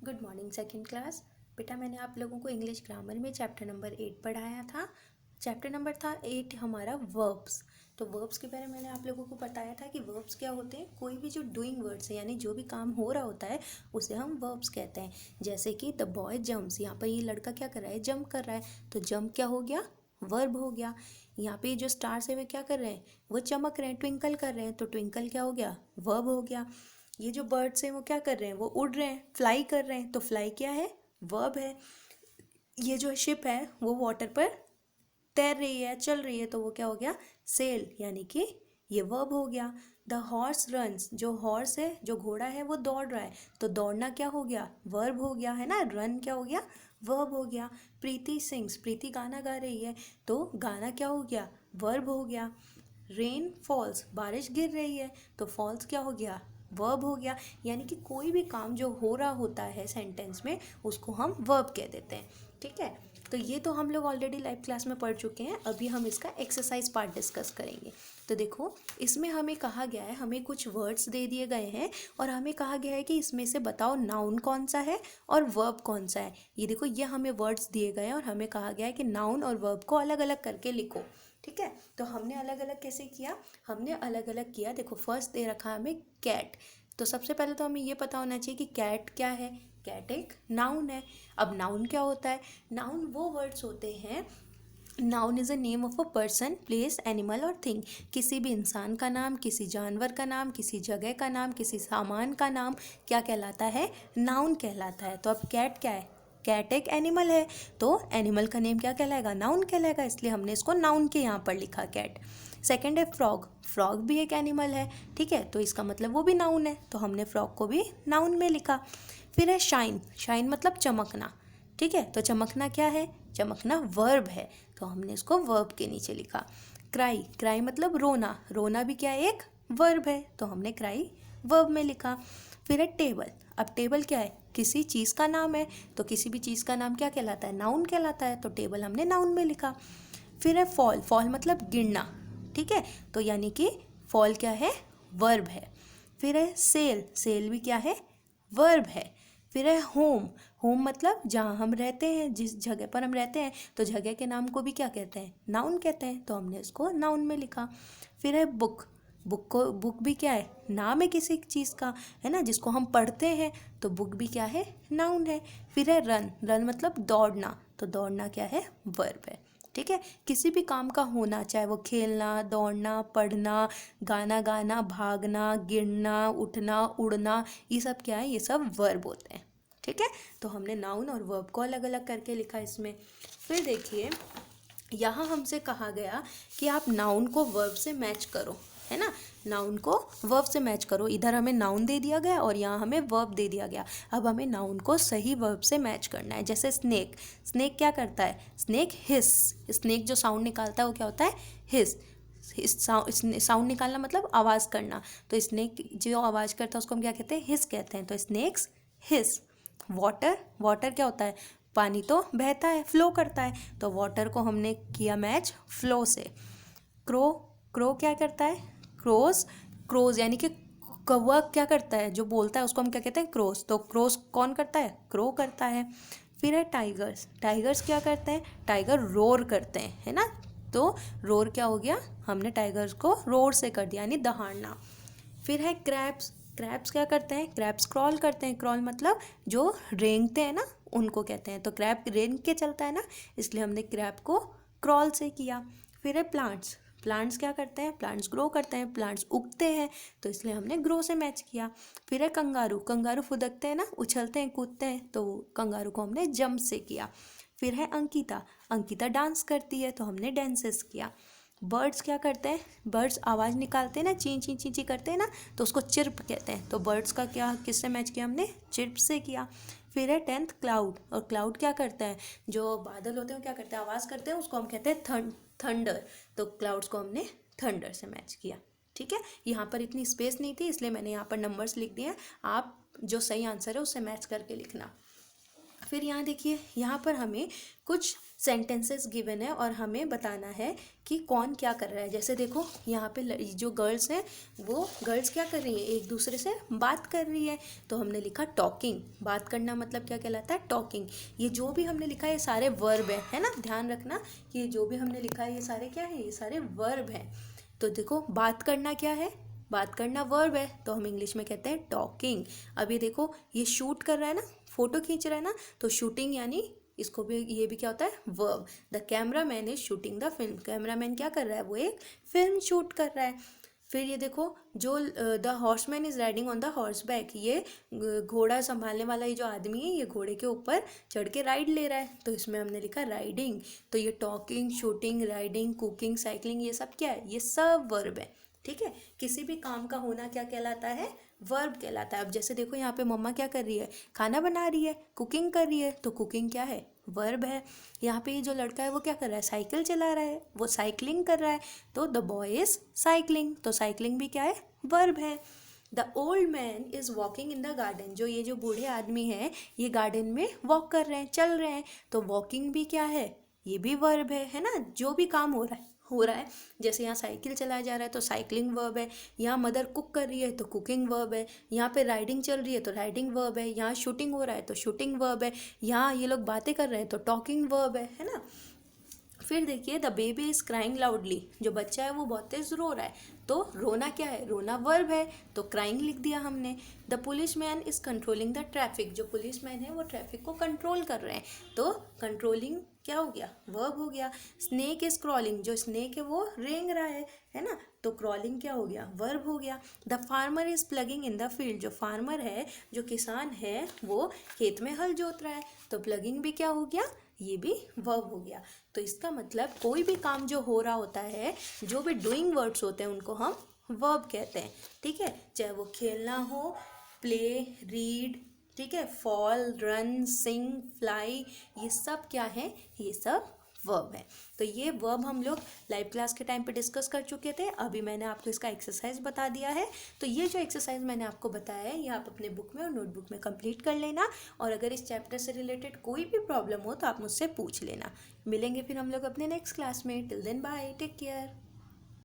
Good morning second class. बेटा मैंने आप लोगों को इंग्लिश ग्रामर में चैप्टर नंबर 8 पढ़ाया था। चैप्टर नंबर था 8 हमारा वर्ब्स। तो वर्ब्स के बारे में मैंने आप लोगों को बताया था कि वर्ब्स क्या होते हैं। कोई भी जो डूइंग वर्ड्स है यानी जो भी काम हो रहा होता है उसे हम वर्ब्स कहते हैं। जैसे कि द बॉय जम्प्स, यहाँ पर ये लड़का क्या कर रहा है, जंप कर रहा है, तो जंप क्या हो गया, वर्ब हो गया। यहाँ पे जो स्टार्स है वे क्या कर रहे हैं, वो चमक रहे हैं, ट्विंकल कर रहे हैं, तो ट्विंकल क्या हो गया, वर्ब हो गया। ये जो बर्ड्स हैं वो क्या कर रहे हैं, वो उड़ रहे हैं, फ्लाई कर रहे हैं, तो फ्लाई क्या है, वर्ब है। ये जो शिप है वो वाटर पर तैर रही है, चल रही है, तो वो क्या हो गया, सेल, यानी कि ये वर्ब हो गया। द हॉर्स रन्स, जो हॉर्स है, जो घोड़ा है, वो दौड़ रहा है, तो दौड़ना क्या हो गया, वर्ब हो गया, है ना। रन क्या हो गया, वर्ब हो गया। प्रीति सिंग्स, प्रीति गाना गा रही है, तो गाना क्या हो गया, वर्ब हो गया। रेन फॉल्स, बारिश गिर रही है, तो फॉल्स क्या हो गया, वर्ब हो गया। यानी कि कोई भी काम जो हो रहा होता है सेंटेंस में उसको हम वर्ब कह देते हैं। ठीक है, तो ये तो हम लोग ऑलरेडी लाइव क्लास में पढ़ चुके हैं। अभी हम इसका एक्सरसाइज पार्ट डिस्कस करेंगे। तो देखो, इसमें हमें कहा गया है, हमें कुछ वर्ड्स दे दिए गए हैं और हमें कहा गया है कि इसमें से बताओ नाउन कौन सा है और वर्ब कौन सा है। ये देखो, ये हमें वर्ड्स दिए गए हैं और हमें कहा गया है कि नाउन और वर्ब को अलग अलग करके लिखो। ठीक है, तो हमने अलग अलग कैसे किया, हमने अलग अलग किया। देखो, फर्स्ट दे रखा है हमें कैट। तो सबसे पहले तो हमें ये पता होना चाहिए कि कैट क्या है। कैट एक नाउन है। अब नाउन क्या होता है, नाउन वो वर्ड्स होते हैं, noun is a name of a person, place, animal और थिंग। किसी भी इंसान का नाम, किसी जानवर का नाम, किसी जगह का नाम, किसी सामान का नाम क्या कहलाता है, नाउन कहलाता है। तो अब कैट क्या है, कैट एक एनिमल है, तो एनिमल का नेम क्या कहलाएगा, नाउन कहलाएगा, इसलिए हमने इसको नाउन के यहाँ पर लिखा कैट। सेकेंड है फ्रॉग, फ्रॉग भी एक एनिमल है, ठीक है, तो इसका मतलब वो भी नाउन है, तो हमने फ्रॉग को भी नाउन में लिखा। फिर है शाइन, शाइन मतलब चमकना, ठीक है, तो चमकना क्या है, चमकना वर्ब है, तो हमने इसको वर्ब के नीचे लिखा। क्राई, क्राई मतलब रोना, रोना भी क्या है, एक वर्ब है, तो हमने क्राई वर्ब में लिखा। फिर है टेबल। अब टेबल क्या है, किसी चीज़ का नाम है, तो किसी भी चीज़ का नाम क्या कहलाता है, नाउन कहलाता है, तो टेबल हमने नाउन में लिखा। फिर है फॉल, फॉल मतलब गिरना, ठीक है, तो यानी कि फॉल क्या है, वर्ब है। फिर है सेल, सेल भी क्या है, वर्ब है। फिर है होम, होम मतलब जहाँ हम रहते हैं, जिस जगह पर हम रहते हैं, तो जगह के नाम को भी क्या कहते हैं, नाउन कहते हैं, तो हमने इसको नाउन में लिखा। फिर है बुक, बुक को, बुक भी क्या है, नाम है किसी चीज़ का, है ना, जिसको हम पढ़ते हैं, तो बुक भी क्या है, नाउन है। फिर है रन, रन मतलब दौड़ना, तो दौड़ना क्या है, वर्ब है। ठीक है, किसी भी काम का होना, चाहे वो खेलना, दौड़ना, पढ़ना, गाना गाना, भागना, गिरना, उठना, उड़ना, ये सब क्या है, ये सब वर्ब होते हैं। ठीक है, तो हमने नाउन और वर्ब को अलग अलग करके लिखा इसमें। फिर देखिए, यहाँ हमसे कहा गया कि आप नाउन को वर्ब से मैच करो, है ना, नाउन को वर्ब से मैच करो। इधर हमें नाउन दे दिया गया और यहाँ हमें वर्ब दे दिया गया। अब हमें नाउन को सही वर्ब से मैच करना है। जैसे स्नेक, स्नेक क्या करता है, स्नेक हिस, स्नेक जो साउंड निकालता है वो क्या होता है, हिस। साउंड निकालना मतलब आवाज़ करना, तो स्नेक जो आवाज़ करता है उसको हम क्या कहते हैं, हिस कहते हैं, तो स्नेक्स हिस। वाटर, वाटर क्या होता है, पानी तो बहता है, फ्लो करता है, तो वाटर को हमने किया मैच फ्लो से। क्रो, क्रो क्या करता है, क्रोज, क्रोज यानी कि कौवा क्या करता है, जो बोलता है उसको हम क्या कहते हैं, क्रोज, तो क्रोज कौन करता है, क्रो करता है। फिर है टाइगर्स, टाइगर्स क्या करते हैं, टाइगर रोर करते हैं, है ना, तो रोर क्या हो गया, हमने टाइगर्स को रोर से कर दिया, यानी दहाड़ना। फिर है क्रैब्स, क्रैब्स क्या करते हैं, क्रैब्स क्रॉल करते हैं, क्रॉल मतलब जो रेंगते हैं ना उनको कहते हैं, तो क्रैब रेंग के चलता है ना, इसलिए हमने क्रैब को क्रॉल से किया। फिर है प्लांट्स, प्लांट्स क्या करते हैं, प्लांट्स ग्रो करते हैं, प्लांट्स उगते हैं, तो इसलिए हमने ग्रो से मैच किया। फिर है कंगारू, कंगारू फुदकते हैं ना, उछलते हैं, कूदते हैं, तो कंगारू को हमने जंप से किया। फिर है अंकिता, अंकिता डांस करती है, तो हमने डांसेस किया। बर्ड्स क्या करते हैं, बर्ड्स आवाज़ निकालते हैं ना, ची ची ची ची करते हैं ना, तो उसको चिर्प कहते हैं, तो बर्ड्स का क्या किससे मैच किया हमने, चिर्प से किया। फिर है 10th क्लाउड, और क्लाउड क्या करता है, जो बादल होते हैं वो क्या करते हैं, आवाज़ करते हैं, उसको हम कहते हैं थंडर, तो क्लाउड्स को हमने थंडर से मैच किया। ठीक है, यहाँ पर इतनी स्पेस नहीं थी इसलिए मैंने यहाँ पर नंबर्स लिख दिए हैं, आप जो सही आंसर है उससे मैच करके लिखना। फिर यहाँ देखिए, यहाँ पर हमें कुछ सेंटेंसेस गिवन है और हमें बताना है कि कौन क्या कर रहा है। जैसे देखो, यहाँ पे जो गर्ल्स हैं वो गर्ल्स क्या कर रही हैं, एक दूसरे से बात कर रही है। तो हमने लिखा टॉकिंग। बात करना मतलब क्या कहलाता है, टॉकिंग। ये जो भी हमने लिखा है ये सारे वर्ब है ना, ध्यान रखना कि ये जो भी हमने लिखा है ये सारे क्या है, ये सारे वर्ब हैं। तो देखो, बात करना क्या है, बात करना वर्ब है, तो हम इंग्लिश में कहते हैं टॉकिंग। अभी देखो, ये शूट कर रहा है ना, फोटो खींच रहा है ना, तो शूटिंग यानी इसको भी, ये भी क्या होता है, verb. The camera man is shooting the film. Camera man क्या कर रहा है, वो एक फिल्म शूट कर रहा है। फिर ये देखो, जो the horseman is riding on the horse back, ये घोड़ा संभालने वाला ये जो आदमी है ये घोड़े के ऊपर चढ़ के राइड ले रहा है, तो इसमें हमने लिखा राइडिंग। तो ये talking, shooting, riding, cooking, cycling, ये सब क्या है, ये सब वर्ब है। ठीक है, किसी भी काम का होना क्या कहलाता है, वर्ब कहलाता है। अब जैसे देखो, यहाँ पे मम्मा क्या कर रही है, खाना बना रही है, कुकिंग कर रही है, तो कुकिंग क्या है, वर्ब है। यहाँ पे ये जो लड़का है वो क्या कर रहा है, साइकिल चला रहा है, वो साइकिलिंग कर रहा है, तो द बॉय इज साइकिलिंग। तो साइकिलिंग भी क्या है, वर्ब है। The old man is walking in the garden. जो ये जो बूढ़े आदमी हैं ये गार्डन में वॉक कर रहे हैं, चल रहे हैं, तो वॉकिंग भी क्या है, ये भी वर्ब है ना। जो भी काम हो रहा है, जैसे यहाँ साइकिल चलाया जा रहा है तो साइकिलिंग वर्ब है, यहाँ मदर कुक कर रही है तो कुकिंग वर्ब है, यहाँ पे राइडिंग चल रही है तो राइडिंग वर्ब है, यहाँ शूटिंग हो रहा है तो शूटिंग वर्ब है, यहाँ ये लोग बातें कर रहे हैं तो टॉकिंग वर्ब है ना। फिर देखिए, the baby is crying loudly. जो बच्चा है वो बहुत तेज रो रहा है, तो रोना क्या है, रोना वर्ब है, तो क्राइंग लिख दिया हमने। The police man is controlling the traffic. जो पुलिस मैन है वो ट्रैफिक को कंट्रोल कर रहे हैं, तो कंट्रोलिंग क्या हो गया, वर्ब हो गया। Snake is crawling. जो स्नेक है वो रेंग रहा है ना, तो क्रॉलिंग क्या हो गया, वर्ब हो गया। The farmer is plugging in the field. जो फार्मर है, जो किसान है, वो खेत में हल जोत रहा है, तो प्लगिंग भी क्या हो गया, ये भी वर्ब हो गया। तो इसका मतलब कोई भी काम जो हो रहा होता है, जो भी डूइंग वर्ड्स होते हैं उनको हम वर्ब कहते हैं। ठीक है, चाहे वो खेलना हो, प्ले, रीड, ठीक है, फॉल, रन, सिंग, फ्लाई, ये सब क्या है, ये सब वर्ब है। तो ये वर्ब हम लोग लाइव क्लास के टाइम पे डिस्कस कर चुके थे। अभी मैंने आपको इसका एक्सरसाइज बता दिया है। तो ये जो एक्सरसाइज मैंने आपको बताया है ये आप अपने बुक में और नोटबुक में कंप्लीट कर लेना, और अगर इस चैप्टर से रिलेटेड कोई भी प्रॉब्लम हो तो आप मुझसे पूछ लेना। मिलेंगे फिर हम लोग अपने नेक्स्ट क्लास में। Till then bye, take care.